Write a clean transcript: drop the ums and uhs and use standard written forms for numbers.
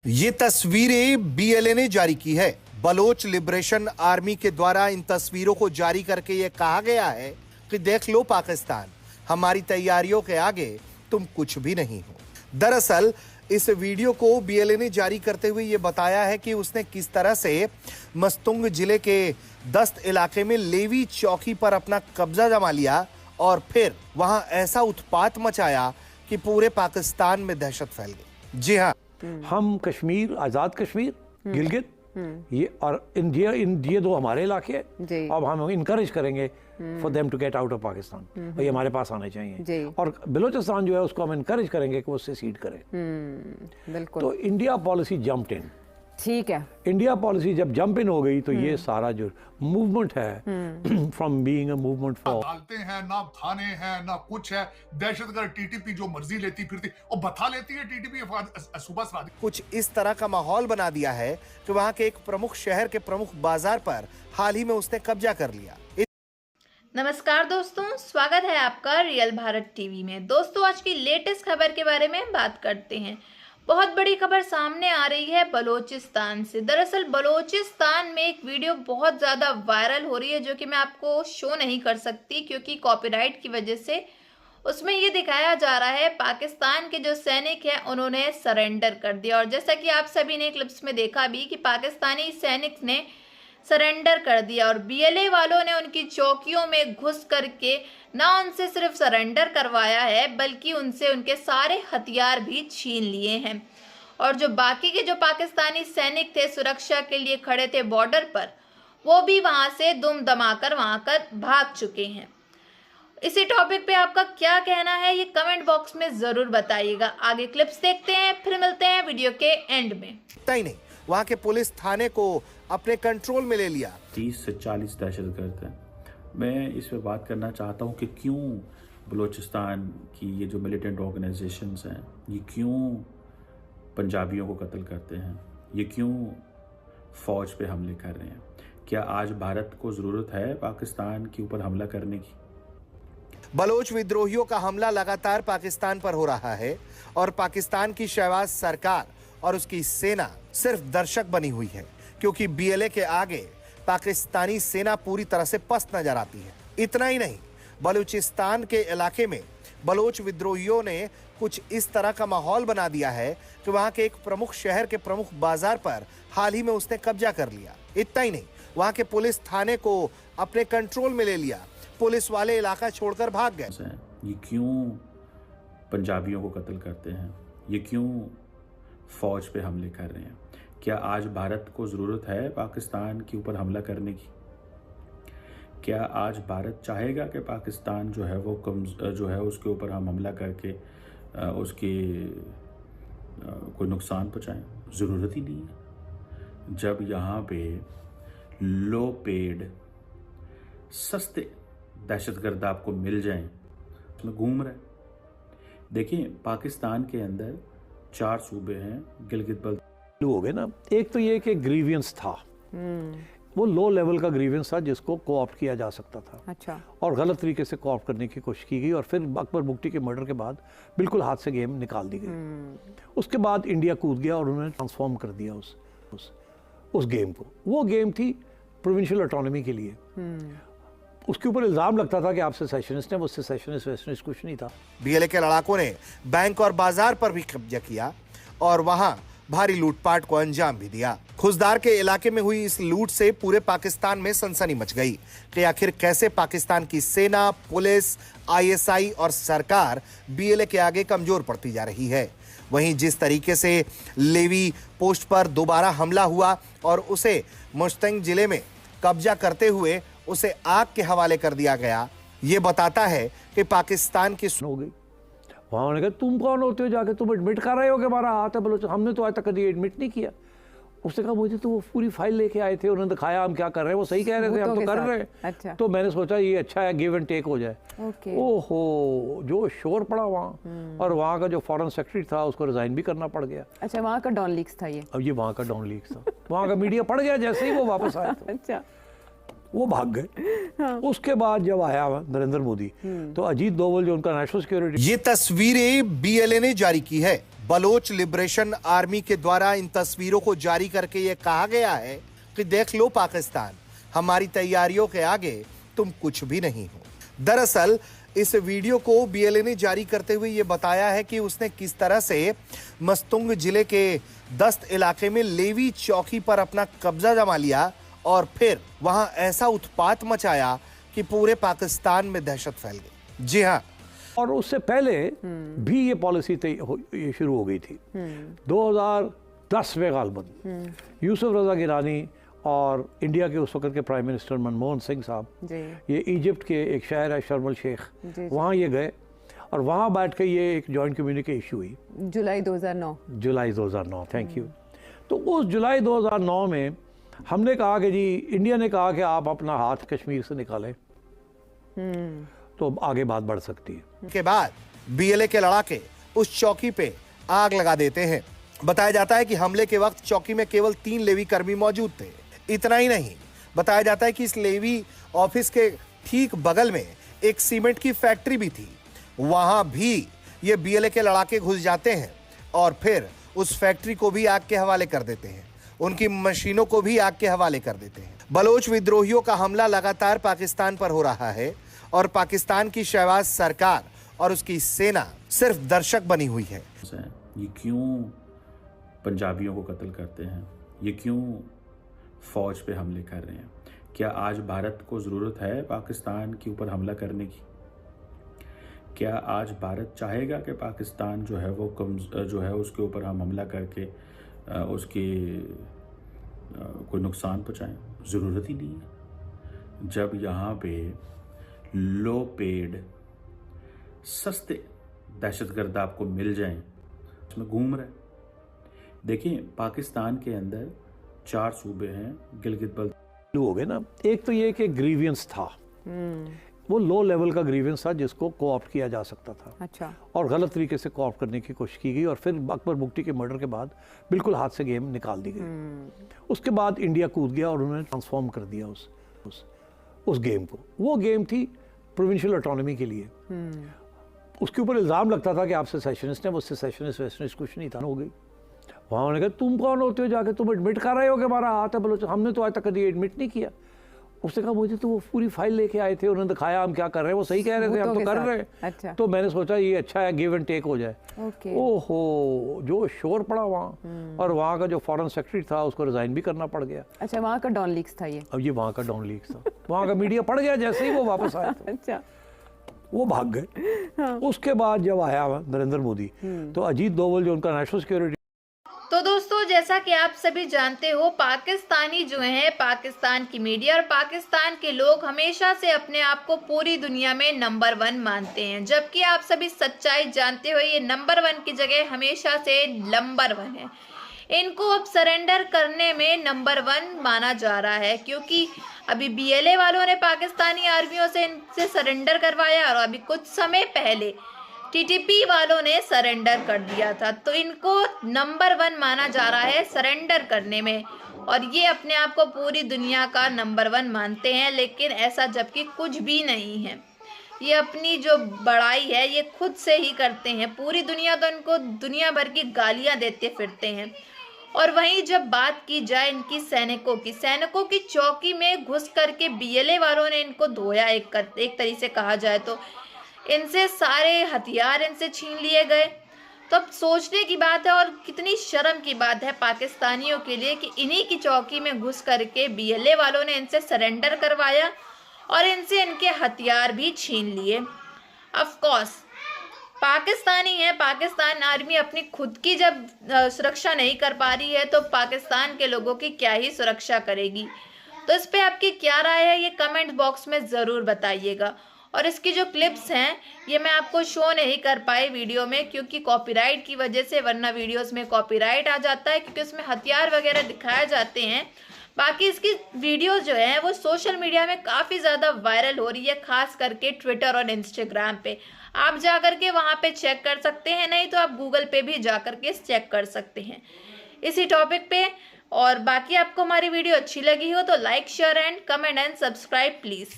ये तस्वीरें बीएलए ने जारी की है। बलोच लिबरेशन आर्मी के द्वारा इन तस्वीरों को जारी करके ये कहा गया है कि देख लो पाकिस्तान, हमारी तैयारियों के आगे तुम कुछ भी नहीं हो। दरअसल इस वीडियो को बीएलए ने जारी करते हुए ये बताया है कि उसने किस तरह से मस्तुंग जिले के दस्त इलाके में लेवी चौकी पर अपना कब्जा जमा लिया और फिर वहां ऐसा उत्पात मचाया कि पूरे पाकिस्तान में दहशत फैल गई। जी हाँ, हम कश्मीर, आज़ाद कश्मीर, गिलगित, ये और ये दो हमारे इलाके हैं। अब हम इनकरेज करेंगे for them to get out of Pakistan, और ये हमारे पास आने चाहिए। और बलूचिस्तान जो है उसको हम इनकरेज करेंगे कि वो उससे सीड करे। बिल्कुल। तो इंडिया पॉलिसी जंप्ड इन। ठीक है। इंडिया पॉलिसी जब जंप इन हो गई तो ये सारा जो मूवमेंट है from being a movement for डालते हैं ना, थाने हैं ना कुछ है, दहशतगर्द टीटीपी जो मर्जी लेती फिरती और बता लेती है टीटीपी सुबह सरादी। कुछ इस तरह का माहौल बना दिया है कि वहां के एक प्रमुख शहर के प्रमुख बाजार पर हाल ही में उसने कब्जा कर लिया। नमस्कार दोस्तों, स्वागत है आपका रियल भारत टीवी में। दोस्तों, आज की लेटेस्ट खबर के बारे में बात करते हैं। बहुत बड़ी खबर सामने आ रही है बलोचिस्तान से। दरअसल बलोचिस्तान में एक वीडियो बहुत ज़्यादा वायरल हो रही है, जो कि मैं आपको शो नहीं कर सकती क्योंकि कॉपीराइट की वजह से। उसमें ये दिखाया जा रहा है पाकिस्तान के जो सैनिक हैं उन्होंने सरेंडर कर दिया, और जैसा कि आप सभी ने क्लिप्स में देखा भी कि पाकिस्तानी सैनिक ने सरेंडर कर दिया और बीएलए वालों ने उनकी चौकियों में घुस करके ना उनसे सिर्फ सरेंडर करवाया है बल्कि उनसे उनके सारे हथियार भी छीन लिए हैं। और जो बाकी के जो पाकिस्तानी सैनिक थे सुरक्षा के लिए खड़े थे बॉर्डर पर, वो भी वहां से दुम दमाकर वहां कर भाग चुके हैं। इसी टॉपिक पे आपका क्या कहना है ये कमेंट बॉक्स में जरूर बताइएगा। आगे क्लिप्स देखते हैं, फिर मिलते हैं वीडियो के एंड में। नहीं, वहां के पुलिस थाने को अपने कंट्रोल में ले लिया। 30 से 40 दहशतगर्द हैं। मैं इस पे बात करना चाहता हूँ कि क्यों बलूचिस्तान की ये जो मिलिटेंट ऑर्गेनाइजेशंस हैं ये क्यों पंजाबियों को कत्ल करते हैं, ये क्यों फौज पे हमले कर रहे हैं। क्या आज भारत को ज़रूरत है पाकिस्तान के ऊपर हमला करने की? बलोच विद्रोहियों का हमला लगातार पाकिस्तान पर हो रहा है और पाकिस्तान की शहबाज सरकार और उसकी सेना सिर्फ दर्शक बनी हुई है, क्योंकि बीएलए के आगे पाकिस्तानी सेना पूरी तरह से पस्त नजर आती है। इतना ही नहीं, बलूचिस्तान के इलाके में बलोच विद्रोहियों ने कुछ इस तरह का माहौल बना दिया है कि वहां के एक प्रमुख शहर के प्रमुख बाजार पर हाल ही में उसने कब्जा कर लिया। इतना ही नहीं, वहां के पुलिस थाने को अपने कंट्रोल में ले लिया। पुलिस वाले इलाका छोड़कर भाग गए। ये क्यों पंजाबियों को कत्ल करते हैं, ये क्यों फौज पे हमले कर रहे हैं। क्या आज भारत को ज़रूरत है पाकिस्तान के ऊपर हमला करने की? क्या आज भारत चाहेगा कि पाकिस्तान जो है वो जो है उसके ऊपर हम हमला करके उसके कोई नुकसान पहुँचाएं? ज़रूरत ही नहीं है। जब यहाँ पे लो पेड सस्ते दहशतगर्द आपको मिल जाएं, उसमें घूम रहे। देखिए, पाकिस्तान के अंदर 4 सूबे हैं, गिलगित बल्तिस्तान हो गए ना। एक तो ये कि ग्रीवियंस था, वो लो लेवल का ग्रीवियंस था जिसको कोऑप्ट किया जा सकता था। अच्छा। और गलत तरीके से कोऑप्ट करने की कोशिश की गई, और फिर अकबर बुगटी के मर्डर के बाद बिल्कुल हाथ से गेम निकाल दी गई। उसके बाद इंडिया कूद गया और उन्होंने ट्रांसफॉर्म कर दिया उस गेम को। वो गेम थी प्रोविंशियल ऑटोनॉमी के लिए। उसके ऊपर इल्जाम लगता था कि आप सेसेशनिस्ट हैं, वो सेसेशनिस्ट वेस्टर्निस्ट कुछ नहीं था। बीएलए के लड़ाकों ने बैंक और बाजार पर भी कब्जा किया और वहां भारी लूटपाट को अंजाम भी दिया। खुजदार के इलाके में हुई इस लूट से पूरे पाकिस्तान में सनसनी मच गई कि आखिर कैसे पाकिस्तान की सेना, पुलिस, आईएसआई और सरकार बीएलए के आगे कमजोर पड़ती जा रही है। वहीं जिस तरीके से लेवी पोस्ट पर दोबारा हमला हुआ और उसे मुश्तंग जिले में कब्जा करते हुए उसे आग के हवाले कर दिया गया, ये बताता है कि पाकिस्तान की हो गई। वहाँ उन्होंने कहा तुम कौन होते हो, जाके तुम एडमिट कर रहे हो कि हमारा हाथ है बलोच। हमने तो आज तक कभी एडमिट नहीं किया। उसने कहा मुझे तो वो पूरी फाइल लेके आए थे, उन्होंने दिखाया हम क्या कर रहे हैं, वो सही कह रहे थे, हम तो कर रहे हैं। अच्छा। तो मैंने सोचा ये अच्छा है, गिव एंड टेक हो जाए। ओहो, जो शोर पड़ा वहाँ। और वहाँ का जो फॉरेन सेक्रेटरी था उसको रिजाइन भी करना पड़ गया। अच्छा, वहाँ का डॉन लीक्स था ये। अब ये वहाँ का डॉन लीक्स था, वहाँ का मीडिया पड़ गया जैसे ही वो वापस आया। अच्छा। वो भाग गए। उसके बाद जब आया नरेंद्र मोदी तो अजीत डोभाल जो उनका नेशनल सिक्योरिटी, ये तस्वीरें बीएलए ने जारी की है। बलोच लिबरेशन आर्मी के द्वारा इन तस्वीरों को जारी करके ये कहा गया है कि देख लो पाकिस्तान, हमारी तैयारियों के आगे तुम कुछ भी नहीं हो। दरअसल इस वीडियो को बीएलए ने जारी करते हुए ये बताया है कि उसने किस तरह से मस्तुंग जिले के दस्त इलाके में लेवी चौकी पर अपना कब्जा जमा लिया और फिर वहां ऐसा उत्पात मचाया कि पूरे पाकिस्तान में दहशत फैल गई। जी हाँ, और उससे पहले भी ये पॉलिसी ये शुरू हो गई थी 2010 में गालबन यूसुफ रजा गिलानी और इंडिया के उस वक्त के प्राइम मिनिस्टर मनमोहन सिंह साहब ये इजिप्ट के एक शहर है शर्म अल शेख, वहाँ ये गए और वहाँ बैठ के ये एक जॉइंट कम्युनिके इशू हुई जुलाई 2009। Thank you. तो उस जुलाई 2009 में हमने कहा कि जी, इंडिया ने कहा कि आप अपना हाथ कश्मीर से निकालें तो आगे बात बढ़ सकती है। के बाद बीएलए के लड़ाके उस चौकी पे आग लगा देते हैं। बताया जाता है कि हमले के वक्त चौकी में केवल 3 लेवी कर्मी मौजूद थे। इतना ही नहीं, बताया जाता है कि इस लेवी ऑफिस के ठीक बगल में एक सीमेंट की फैक्ट्री भी थी। वहां भी ये बीएलए के लड़ाके घुस जाते हैं और फिर उस फैक्ट्री को भी आग के हवाले कर देते हैं, उनकी मशीनों को भी आग के हवाले कर देते हैं। बलोच विद्रोहियों का हमला लगातार पाकिस्तान पर हो रहा है और पाकिस्तान की शहबाज सरकार और उसकी सेना सिर्फ दर्शक बनी हुई है। ये क्यों पंजाबियों को कत्ल करते हैं, ये क्यों फौज पे हमले कर रहे हैं? क्या आज भारत को ज़रूरत है पाकिस्तान के ऊपर हमला करने की? क्या आज भारत चाहेगा कि पाकिस्तान जो है वो जो है उसके ऊपर हम हमला करके उसके कोई नुकसान पहुँचाएं? ज़रूरत ही नहीं है। जब यहाँ पे लो पेड सस्ते दहशतगर्द आपको मिल जाएं, उसमें घूम रहे। देखिए, पाकिस्तान के अंदर 4 सूबे हैं, गिलगित बल्तिस्तान हो गए ना। एक तो ये कि ग्रीवियंस था, वो लो लेवल का ग्रीवियंस था जिसको कोऑप्ट किया जा सकता था। अच्छा। और गलत तरीके से कोऑप्ट करने की कोशिश की गई और फिर अकबर बुगटी के मर्डर के बाद बिल्कुल हाथ से गेम निकाल दी गई। उसके बाद इंडिया कूद गया और उन्होंने ट्रांसफॉर्म कर दिया उस गेम को। वो गेम थी प्रोविंशियल ऑटोनॉमी के लिए। उसके ऊपर इल्ज़ाम लगता था कि आप सेसेशनिस्ट हैं, वो सेसेशनिस्ट वेस्टनिस्ट कुछ नहीं था। हो गई वहाँ उन्होंने कहा तुम कौन होते हो जाके तुम एडमिट कर रहे हो कि हमारा हाथ है बलोच? हमने तो आज तक कभी एडमिट नहीं किया। उसने कहा मुझे तो वो पूरी फाइल लेके आए थे, उन्होंने दिखाया हम क्या कर रहे हैं, वो सही कह रहे थे, हम तो कर रहे हैं। अच्छा। तो मैंने सोचा ये अच्छा है, गिव एंड टेक हो जाए। ओहो, जो शोर पड़ा वहाँ। और वहाँ का जो फॉरेन सेक्रेटरी था उसको रिजाइन भी करना पड़ गया। अच्छा, वहाँ का डॉन लीक्स था ये? अब ये वहाँ का डॉन लीक्स था, वहाँ का मीडिया पड़ गया जैसे ही वो वापस आया। अच्छा, वो भाग गए। उसके बाद जब आया नरेंद्र मोदी तो अजीत डोभाल जो उनका नेशनल सिक्योरिटी। तो दोस्तों, जैसा कि आप सभी जानते हो, पाकिस्तानी जो हैं, पाकिस्तान की मीडिया और पाकिस्तान के लोग हमेशा से अपने आप को पूरी दुनिया में नंबर 1 मानते हैं, जबकि आप सभी सच्चाई जानते हो ये नंबर 1 की जगह हमेशा से नंबर 1 है। इनको अब सरेंडर करने में नंबर 1 माना जा रहा है, क्योंकि अभी बीएलए वालों ने पाकिस्तानी आर्मियों से इनसे सरेंडर करवाया और अभी कुछ समय पहले टीटीपी वालों ने सरेंडर कर दिया था। तो इनको नंबर 1 माना जा रहा है सरेंडर करने में, और ये अपने आप को पूरी दुनिया का नंबर 1 मानते हैं, लेकिन ऐसा जबकि कुछ भी नहीं है। ये अपनी जो बड़ाई है ये खुद से ही करते हैं। पूरी दुनिया तो इनको दुनिया भर की गालियां देते फिरते हैं। और वहीं जब बात की जाए इनकी सैनिकों की चौकी में घुस करके बीएलए वालों ने इनको धोया, एक तरीके से कहा जाए तो इनसे सारे हथियार इनसे छीन लिए गए। तो अब सोचने की बात है और कितनी शर्म की बात है पाकिस्तानियों के लिए कि इन्हीं की चौकी में घुस करके बीएलए वालों ने इनसे सरेंडर करवाया और इनसे इनके हथियार भी छीन लिए। ऑफ कोर्स पाकिस्तानी है, पाकिस्तान आर्मी अपनी खुद की जब सुरक्षा नहीं कर पा रही है तो पाकिस्तान के लोगों की क्या ही सुरक्षा करेगी। तो इस पे आपकी क्या राय है ये कमेंट बॉक्स में ज़रूर बताइएगा। और इसकी जो क्लिप्स हैं ये मैं आपको शो नहीं कर पाई वीडियो में क्योंकि कॉपीराइट की वजह से, वरना वीडियोस में कॉपीराइट आ जाता है क्योंकि उसमें हथियार वगैरह दिखाए जाते हैं। बाकी इसकी वीडियोस जो है वो सोशल मीडिया में काफ़ी ज़्यादा वायरल हो रही है, खास करके ट्विटर और इंस्टाग्राम पे। आप जा करके वहाँ पे चेक कर सकते हैं, नहीं तो आप गूगल पे भी जा करके चेक कर सकते हैं। इसी टॉपिक पे और बाकी आपको हमारी वीडियो अच्छी लगी हो तो like share and comment and subscribe please.